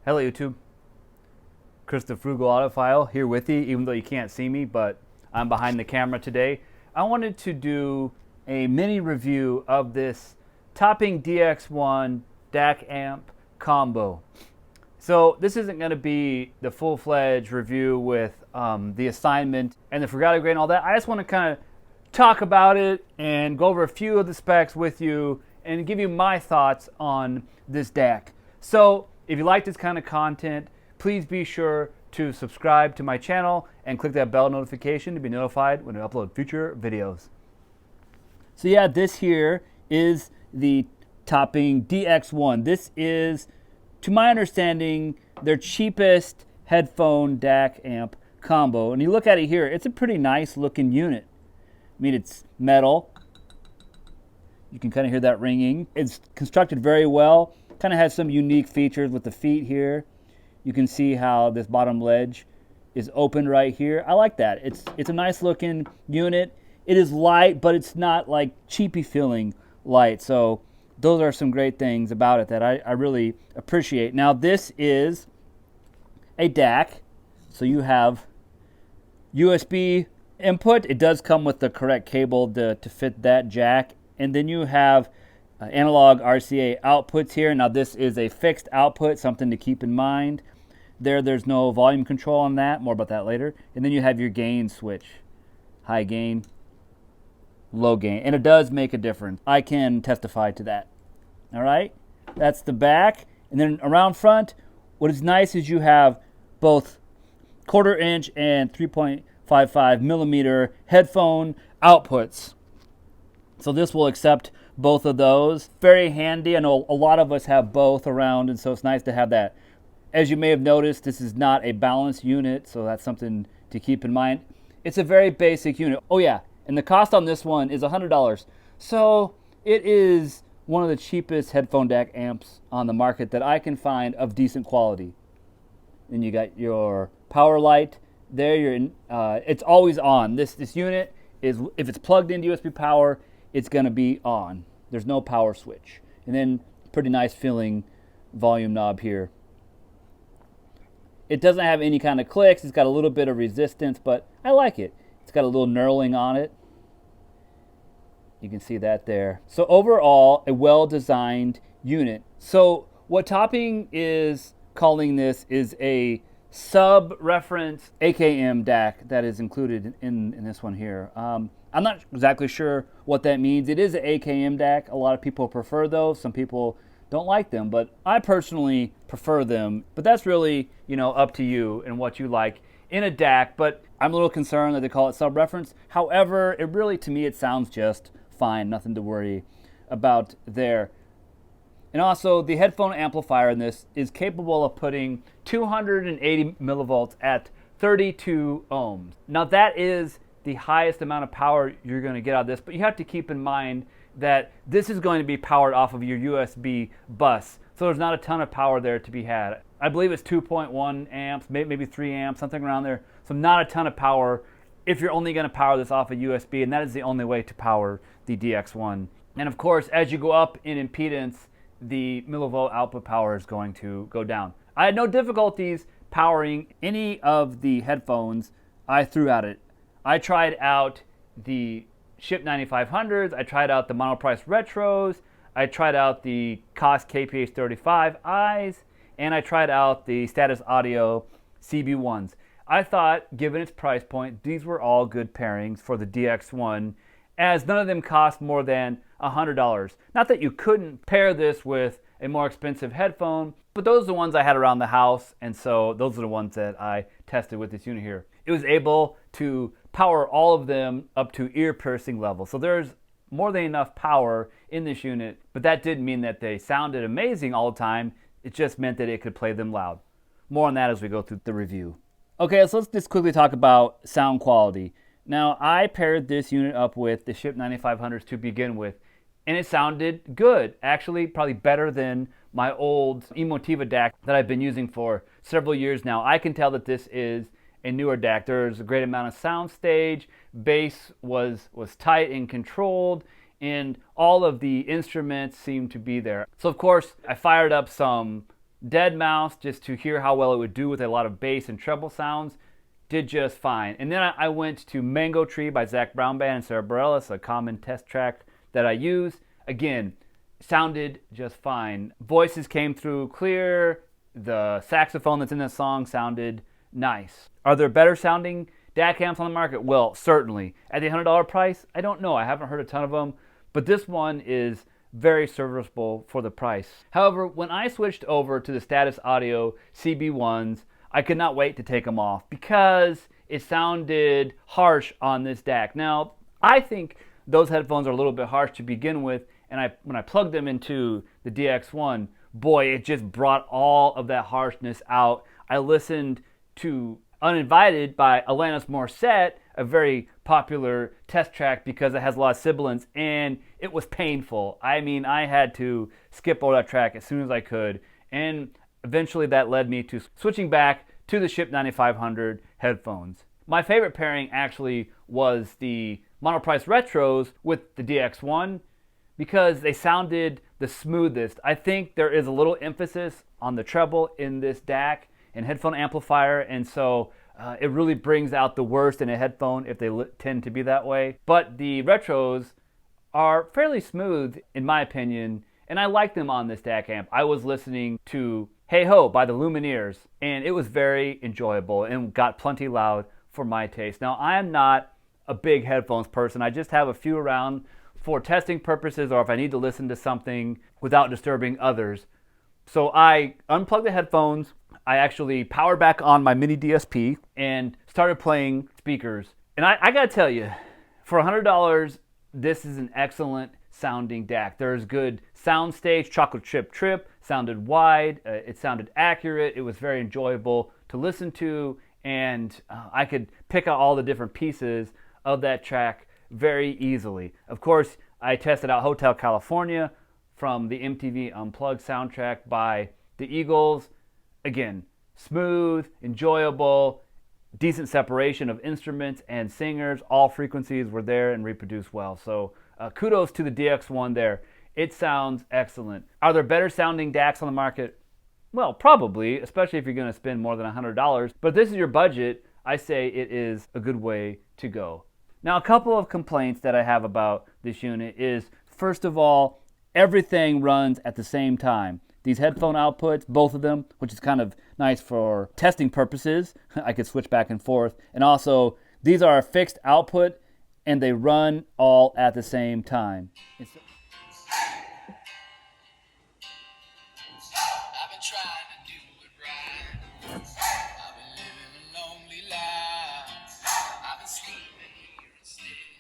Hello YouTube, Chris the Frugal Audiophile here with you, even though you can't see me, but I'm behind the camera today. I wanted to do a mini review of this Topping DX1 DAC amp combo. So this isn't going to be the full-fledged review with the assignment and the Frugal grade and all that. I just want to kind of talk about it and go over a few of the specs with you and give you my thoughts on this DAC. So if you like this kind of content, please be sure to subscribe to my channel and click that bell notification to be notified when I upload future videos. So yeah, this here is the Topping DX1. This is, to my understanding, their cheapest headphone DAC amp combo. And you look at it here, it's a pretty nice looking unit. I mean, it's metal. You can kind of hear that ringing. It's constructed very well. Kind of has some unique features with the feet here. You can see how this bottom ledge is open right here. I like that. It's a nice looking unit. It is light, but it's not like cheapy feeling light. So those are some great things about it that I really appreciate. Now this is a DAC. So you have USB input. It does come with the correct cable to fit that jack. And then you have analog RCA outputs here. Now this is a fixed output, something to keep in mind. There's no volume control on that, more about that later. And then you have your gain switch, high gain, low gain, and it does make a difference. I can testify to that. All right, that's the back. And then around front, what is nice is you have both 1/4 inch and 3.55 millimeter headphone outputs. So this will accept both of those. Very handy. I know a lot of us have both around, and so it's nice to have that. As you may have noticed, this is not a balanced unit, so that's something to keep in mind. It's a very basic unit. Oh yeah, and the cost on this one is $100. So it is one of the cheapest headphone DAC amps on the market that I can find of decent quality. Then you got your power light there. It's always on. This unit is, if it's plugged into USB power, it's going to be on. There's no power switch. And then pretty nice feeling volume knob here. It doesn't have any kind of clicks. It's got a little bit of resistance, but I like it. It's got a little knurling on it. You can see that there. So overall, a well-designed unit. So what Topping is calling this is a sub-reference AKM DAC that is included in this one here. I'm not exactly sure what that means. It is an AKM DAC. A lot of people prefer those. Some people don't like them, but I personally prefer them. But that's really, up to you and what you like in a DAC. But I'm a little concerned that they call it sub-reference. However, to me, it sounds just fine. Nothing to worry about there. And also, the headphone amplifier in this is capable of putting 280 millivolts at 32 ohms. Now that is the highest amount of power you're going to get out of this, but you have to keep in mind that this is going to be powered off of your USB bus, so there's not a ton of power there to be had. I believe it's 2.1 amps, maybe 3 amps, something around there, so not a ton of power if you're only going to power this off of USB, and that is the only way to power the DX1. And of course, as you go up in impedance, the millivolt output power is going to go down. I had no difficulties powering any of the headphones I threw at it. I tried out the Schipp 9500s, I tried out the Monoprice Retros, I tried out the Koss KPH35Is, and I tried out the Status Audio CB1s. I thought, given its price point, these were all good pairings for the DX1, as none of them cost more than $100. Not that you couldn't pair this with a more expensive headphone, but those are the ones I had around the house, and so those are the ones that I tested with this unit here. It was able to power all of them up to ear-piercing level. So there's more than enough power in this unit, but that didn't mean that they sounded amazing all the time. It just meant that it could play them loud. More on that as we go through the review. Okay, so let's just quickly talk about sound quality. Now, I paired this unit up with the Schipp 9500s to begin with, and it sounded good. Actually, probably better than my old Emotiva DAC that I've been using for several years now. I can tell that this is a newer DAC. There's a great amount of sound stage, bass was tight and controlled, and all of the instruments seemed to be there. So of course, I fired up some dead mouse just to hear how well it would do with a lot of bass and treble sounds. Did just fine. And then I went to Mango Tree by Zach Brown Band and Sarah Bareilles, a common test track that I use. Again, sounded just fine. Voices came through clear. The saxophone that's in the song sounded nice. Are there better sounding DAC amps on the market? Well, certainly. At the $100 price, I don't know. I haven't heard a ton of them, but this one is very serviceable for the price. However, when I switched over to the Status Audio CB1s, I could not wait to take them off because it sounded harsh on this DAC. Now, I think those headphones are a little bit harsh to begin with, and when I plugged them into the DX1, boy, it just brought all of that harshness out. I listened to Uninvited by Alanis Morissette, a very popular test track because it has a lot of sibilants, and it was painful. I mean, I had to skip over that track as soon as I could, and eventually that led me to switching back to the Schipp 9500 headphones. My favorite pairing actually was the Monoprice Retros with the DX1 because they sounded the smoothest. I think there is a little emphasis on the treble in this DAC and headphone amplifier, and so it really brings out the worst in a headphone if they tend to be that way. But the Retros are fairly smooth in my opinion, and I like them on this DAC amp. I was listening to Hey Ho by the Lumineers, and it was very enjoyable and got plenty loud for my taste. Now, I am not a big headphones person. I just have a few around for testing purposes or if I need to listen to something without disturbing others. So I unplugged the headphones. I actually powered back on my mini DSP and started playing speakers. And I gotta tell you, for $100, this is an excellent sounding DAC. There's good soundstage. Chocolate Chip Trip sounded wide. It sounded accurate. It was very enjoyable to listen to, and I could pick out all the different pieces of that track very easily. Of course, I tested out Hotel California from the MTV Unplugged soundtrack by the Eagles. Again, smooth, enjoyable, decent separation of instruments and singers. All frequencies were there and reproduced well. So kudos to the DX1 there. It sounds excellent. Are there better sounding DACs on the market? Well, probably, especially if you're going to spend more than $100. But if this is your budget, I say it is a good way to go. Now, a couple of complaints that I have about this unit is, first of all, everything runs at the same time. These headphone outputs, both of them, which is kind of nice for testing purposes. I could switch back and forth. And also, these are a fixed output, and they run all at the same time.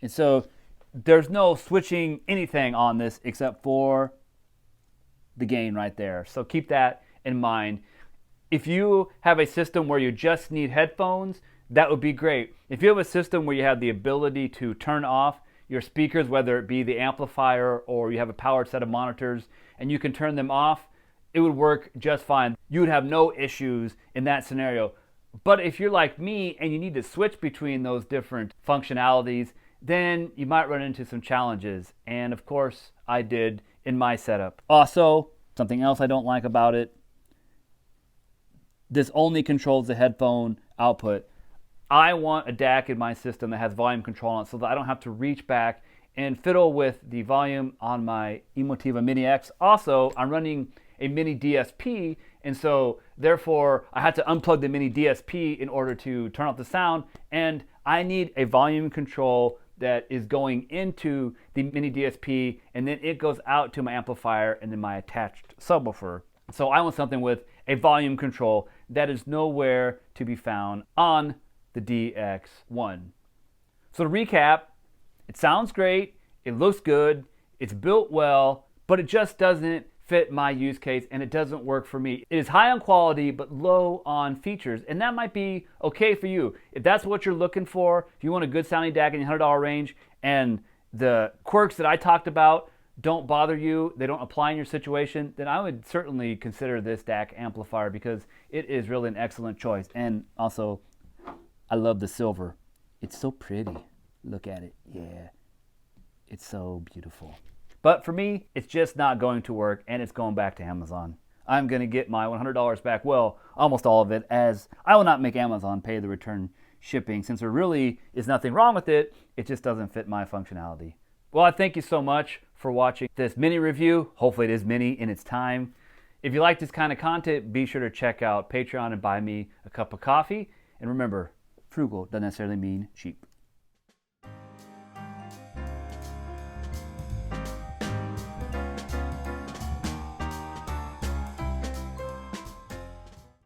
And so there's no switching anything on this except for the gain right there. So keep that in mind. If you have a system where you just need headphones, that would be great. If you have a system where you have the ability to turn off your speakers, whether it be the amplifier or you have a powered set of monitors, and you can turn them off, it would work just fine. You would have no issues in that scenario. But if you're like me and you need to switch between those different functionalities, then you might run into some challenges. And of course, I did in my setup. Also, something else I don't like about it, this only controls the headphone output. I want a DAC in my system that has volume control on it so that I don't have to reach back and fiddle with the volume on my Emotiva Mini X. Also, I'm running a mini DSP, and so therefore I had to unplug the mini DSP in order to turn off the sound, and I need a volume control that is going into the mini DSP, and then it goes out to my amplifier and then my attached subwoofer. So I want something with a volume control that is nowhere to be found on the DX1. So to recap, it sounds great, it looks good, it's built well, but it just doesn't fit my use case and it doesn't work for me. It is high on quality but low on features, and that might be okay for you. If that's what you're looking for, if you want a good sounding DAC in the $100 range and the quirks that I talked about don't bother you, they don't apply in your situation, then I would certainly consider this DAC amplifier because it is really an excellent choice. And also, I love the silver. It's so pretty. Look at it. Yeah. It's so beautiful. But for me, it's just not going to work, and it's going back to Amazon. I'm going to get my $100 back. Well, almost all of it, as I will not make Amazon pay the return shipping since there really is nothing wrong with it. It just doesn't fit my functionality. Well, I thank you so much for watching this mini review. Hopefully it is mini in its time. If you like this kind of content, be sure to check out Patreon and buy me a cup of coffee. And remember, frugal doesn't necessarily mean cheap.